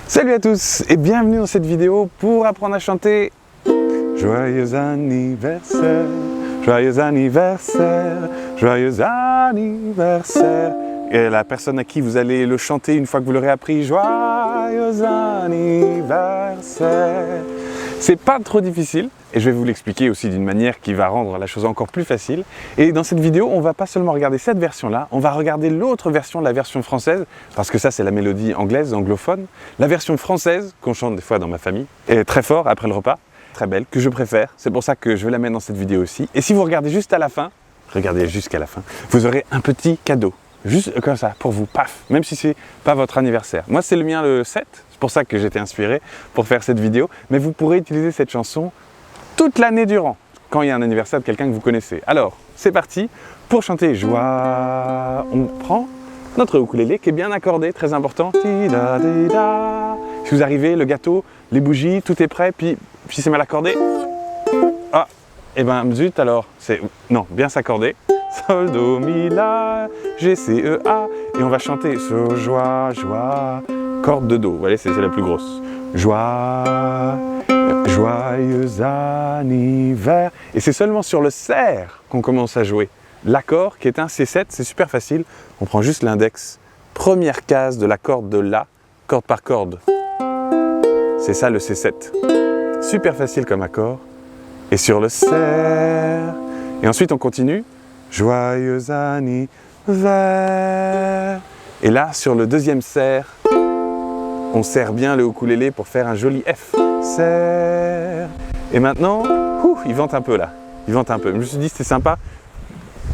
Salut à tous et bienvenue dans cette vidéo pour apprendre à chanter Joyeux anniversaire, joyeux anniversaire, joyeux anniversaire. Et la personne à qui vous allez le chanter une fois que vous l'aurez appris, joyeux anniversaire. C'est pas trop difficile et je vais vous l'expliquer aussi d'une manière qui va rendre la chose encore plus facile. Et dans cette vidéo, on va pas seulement regarder cette version-là, on va regarder l'autre version, la version française, parce que ça c'est la mélodie anglaise, anglophone. La version française, qu'on chante des fois dans ma famille, est très fort après le repas, très belle, que je préfère. C'est pour ça que je vais la mettre dans cette vidéo aussi. Et si vous regardez juste à la fin, regardez jusqu'à la fin, vous aurez un petit cadeau. Juste comme ça, pour vous, paf, même si c'est pas votre anniversaire. Moi c'est le mien le 7, c'est pour ça que j'étais inspiré pour faire cette vidéo, mais vous pourrez utiliser cette chanson toute l'année durant, quand il y a un anniversaire de quelqu'un que vous connaissez. Alors, c'est parti, pour chanter Joie, on prend notre ukulélé qui est bien accordé, très important. Si vous arrivez, le gâteau, les bougies, tout est prêt, puis si c'est mal accordé, ah, et ben zut alors, c'est, non, bien s'accorder. Sol, Do, Mi, La, G, C, E, A. Et on va chanter So, joie, joie. Corde de Do, vous voyez, c'est la plus grosse. Joie, joyeux anniversaire. Et c'est seulement sur le serre qu'on commence à jouer. L'accord qui est un C7, c'est super facile. On prend juste l'index. Première case de la corde de La, corde par corde. C'est ça le C7. Super facile comme accord. Et sur le serre. Et ensuite on continue. Joyeux anniversaire. Et là, sur le deuxième serre, on serre bien le ukulélé pour faire un joli F. Serre. Et maintenant, il vente un peu là. Il vente un peu. Je me suis dit, c'était sympa.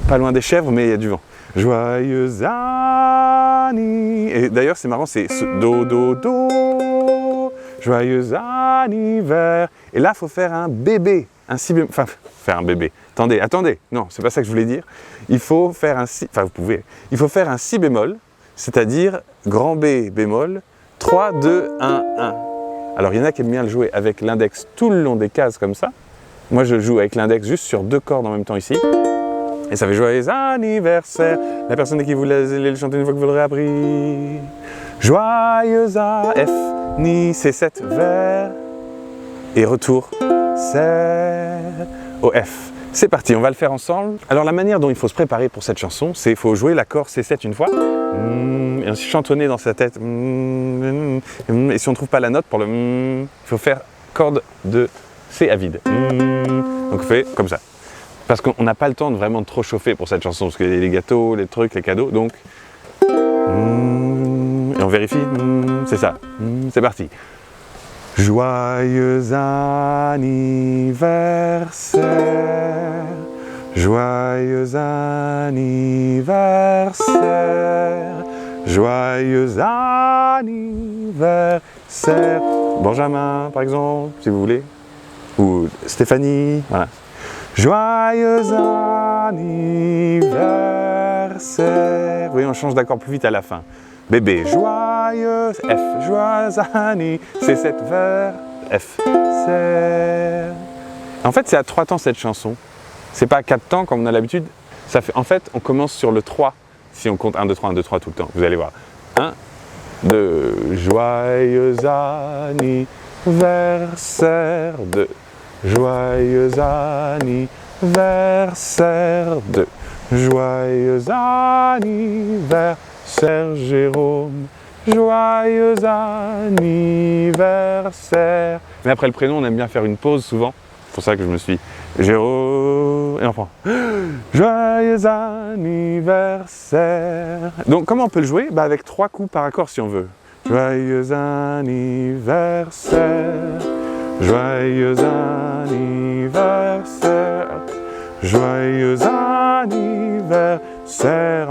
Pas loin des chèvres, mais il y a du vent. Joyeux anniversaire. Et d'ailleurs, c'est marrant, c'est Do, Do, Do. Joyeux anniversaire. Et là, il faut faire un bébé. Un si bémol. Enfin, faire un bébé. Attendez, non, c'est pas ça que je voulais dire. Il faut faire un si, enfin vous pouvez, il faut faire un si bémol, c'est-à-dire grand B bémol, 3, 2, 1, 1. Alors il y en a qui aiment bien le jouer avec l'index tout le long des cases comme ça. Moi je le joue avec l'index juste sur 2 cordes en même temps ici. Et ça fait joyeux anniversaire. La personne à qui vous allez le chanter une fois que vous l'aurez appris. Joyeux A, F, Ni, C7, vers. Et retour, serre, au F. C'est parti, on va le faire ensemble. Alors la manière dont il faut se préparer pour cette chanson, c'est qu'il faut jouer l'accord C7 une fois, et ensuite chantonner dans sa tête, et si on ne trouve pas la note pour le il faut faire corde de C à vide. Donc on fait comme ça. Parce qu'on n'a pas le temps de vraiment trop chauffer pour cette chanson, parce qu'il y a les gâteaux, les trucs, les cadeaux, donc... Et on vérifie, c'est ça, c'est parti. Joyeux anniversaire, joyeux anniversaire, joyeux anniversaire. Benjamin, par exemple, si vous voulez, ou Stéphanie, voilà. Joyeux anniversaire. Vous voyez, on change d'accord plus vite à la fin. Bébé, joyeux, F, joyeux anniversaire, C7 vers, F, serre. En fait, c'est à 3 temps cette chanson. C'est pas à 4 temps comme on a l'habitude. Ça fait, en fait, on commence sur le 3. Si on compte 1, 2, 3, 1, 2, 3 tout le temps. Vous allez voir. 1, 2, joyeux anniversaire, 2, joyeux anniversaire, 2, joyeux anniversaire. Serre Jérôme, joyeux anniversaire. Mais après le prénom, on aime bien faire une pause souvent. C'est pour ça que je me suis Jérôme. Et on prend joyeux anniversaire. Donc comment on peut le jouer? Avec 3 coups par accord si on veut. Joyeux anniversaire, joyeux anniversaire, joyeux anniversaire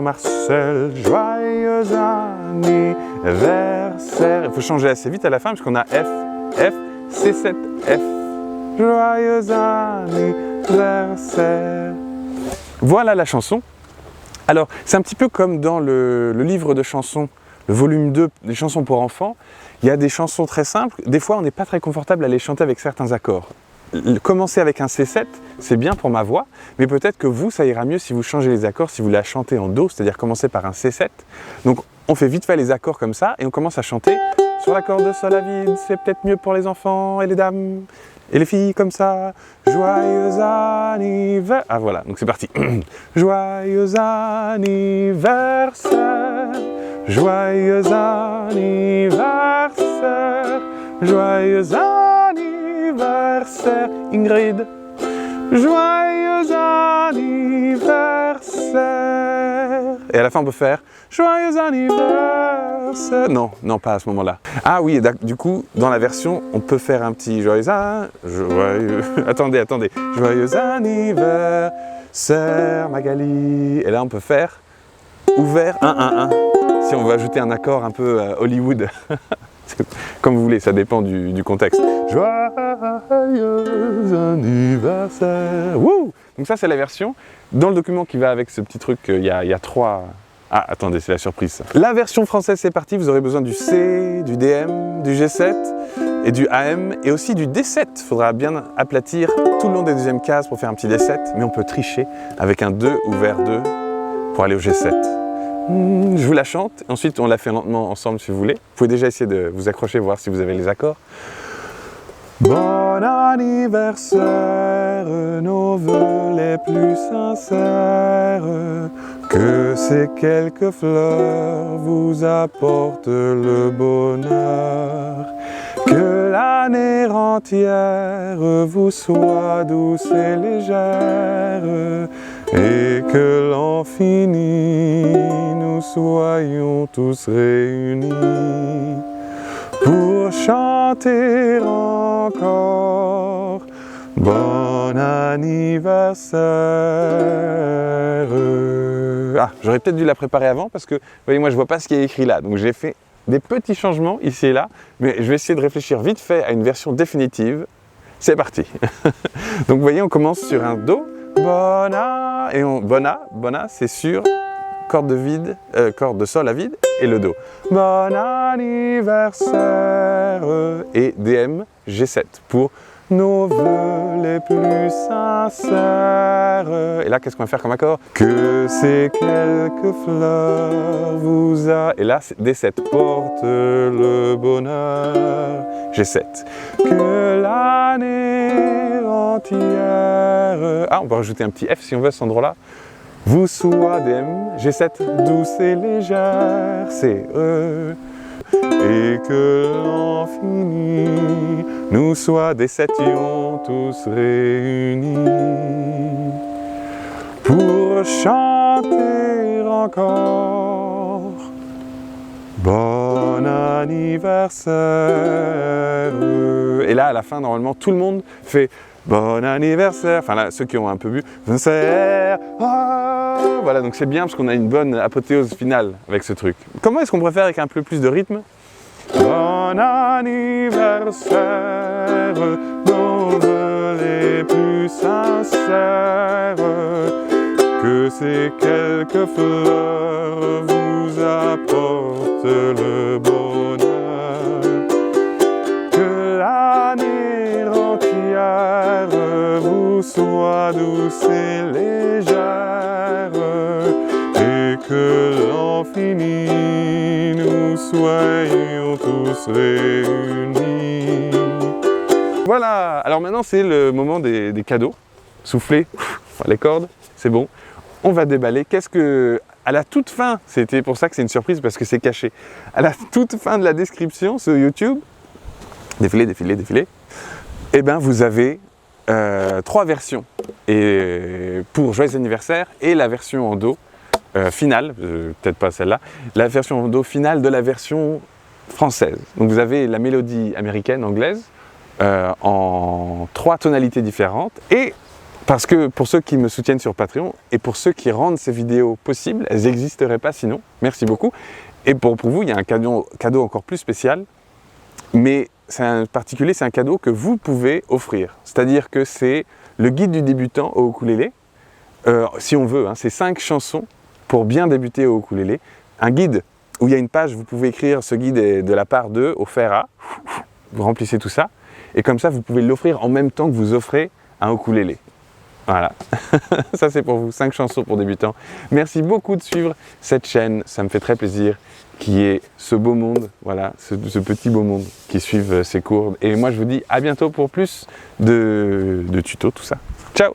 Marcel, joyeux anniversaire. Il faut changer assez vite à la fin parce qu'on a F, F, C7, F. Joyeux anniversaire. Voilà la chanson. Alors, c'est un petit peu comme dans le livre de chansons, le volume 2 des chansons pour enfants. Il y a des chansons très simples. Des fois, on n'est pas très confortable à les chanter avec certains accords. Commencer avec un C7, c'est bien pour ma voix, mais peut-être que vous, ça ira mieux si vous changez les accords, si vous la chantez en Do, c'est-à-dire commencer par un C7. Donc on fait vite fait les accords comme ça et on commence à chanter sur la corde de sol à vide, c'est peut-être mieux pour les enfants et les dames et les filles comme ça. Joyeux anniversaire. Ah voilà, donc c'est parti. Joyeux anniversaire, joyeux anniversaire, joyeux anniversaire, Ingrid. Joyeux anniversaire. Et à la fin, on peut faire joyeux anniversaire. Non, non, pas à ce moment-là. Ah oui, du coup, dans la version, on peut faire un petit joyeux. Attendez. Joyeux anniversaire, Magali. Et là, on peut faire ouvert 1-1-1. Si on veut ajouter un accord un peu Hollywood. Comme vous voulez, ça dépend du contexte. Joyeux anniversaire. Wouh! Donc ça, c'est la version. Dans le document qui va avec ce petit truc, il y a 3... Ah, attendez, c'est la surprise. Ça. La version française, c'est parti. Vous aurez besoin du C, du DM, du G7 et du AM et aussi du D7. Il faudra bien aplatir tout le long des deuxièmes cases pour faire un petit D7. Mais on peut tricher avec un 2 ouvert 2 pour aller au G7. Je vous la chante, ensuite on la fait lentement ensemble si vous voulez. Vous pouvez déjà essayer de vous accrocher, voir si vous avez les accords. Bon anniversaire, nos vœux les plus sincères, que ces quelques fleurs vous apportent le bonheur, que l'année entière vous soit douce et légère, et que l'an fini, nous soyons tous réunis pour chanter encore bon anniversaire. Ah, j'aurais peut-être dû la préparer avant parce que, vous voyez, moi je vois pas ce qui est écrit là, donc j'ai fait des petits changements ici et là, mais je vais essayer de réfléchir vite fait à une version définitive. C'est parti. Donc vous voyez, on commence sur un Do. Bona, et Bona, c'est sur corde de sol à vide et le Do. Bon anniversaire et DM G7 pour nos vœux les plus sincères. Et là, qu'est-ce qu'on va faire comme accord? Que ces quelques fleurs vous a... Et là, D7 porte le bonheur. G7. Que l'année entière... Ah, on peut rajouter un petit F si on veut à cet endroit-là. Vous soit DM, G7 douce et légère, c'est E. Et que l'an fini, nous soit des septions tous réunis pour chanter encore bon anniversaire. Et là, à la fin, normalement, tout le monde fait bon anniversaire. Enfin là, ceux qui ont un peu bu, anniversaire. Oh, voilà, donc c'est bien parce qu'on a une bonne apothéose finale avec ce truc. Comment est-ce qu'on pourrait faire avec un peu plus de rythme? Bon anniversaire, nos vœux les plus sincères, que ces quelques fleurs vous apportent le bonheur, que l'année entière vous soit douce et légère, et que l'an fini nous soyons tous réunis. Voilà, alors maintenant c'est le moment des cadeaux. Soufflez, les cordes, c'est bon. On va déballer. Qu'est-ce que... À la toute fin, c'était pour ça que c'est une surprise parce que c'est caché. À la toute fin de la description sur YouTube, défilez, eh ben vous avez 3 versions. Et pour Joyeux anniversaire et la version en Do finale, peut-être pas celle-là, la version en Do finale de la version française. Donc vous avez la mélodie américaine, anglaise, en 3 tonalités différentes. Et parce que pour ceux qui me soutiennent sur Patreon et pour ceux qui rendent ces vidéos possibles, elles n'existeraient pas sinon. Merci beaucoup. Et pour vous, il y a un cadeau encore plus spécial. Mais c'est un particulier, c'est un cadeau que vous pouvez offrir. C'est-à-dire que c'est le guide du débutant au ukulélé. Si on veut, hein, c'est 5 chansons pour bien débuter au ukulélé. Un guide où il y a une page, vous pouvez écrire ce guide est de la part de, au fer à. Vous remplissez tout ça. Et comme ça, vous pouvez l'offrir en même temps que vous offrez un ukulélé. Voilà, ça c'est pour vous, 5 chansons pour débutants. Merci beaucoup de suivre cette chaîne, ça me fait très plaisir qu'il y ait ce beau monde, voilà, ce petit beau monde qui suive ces cours. Et moi je vous dis à bientôt pour plus de tutos, tout ça. Ciao!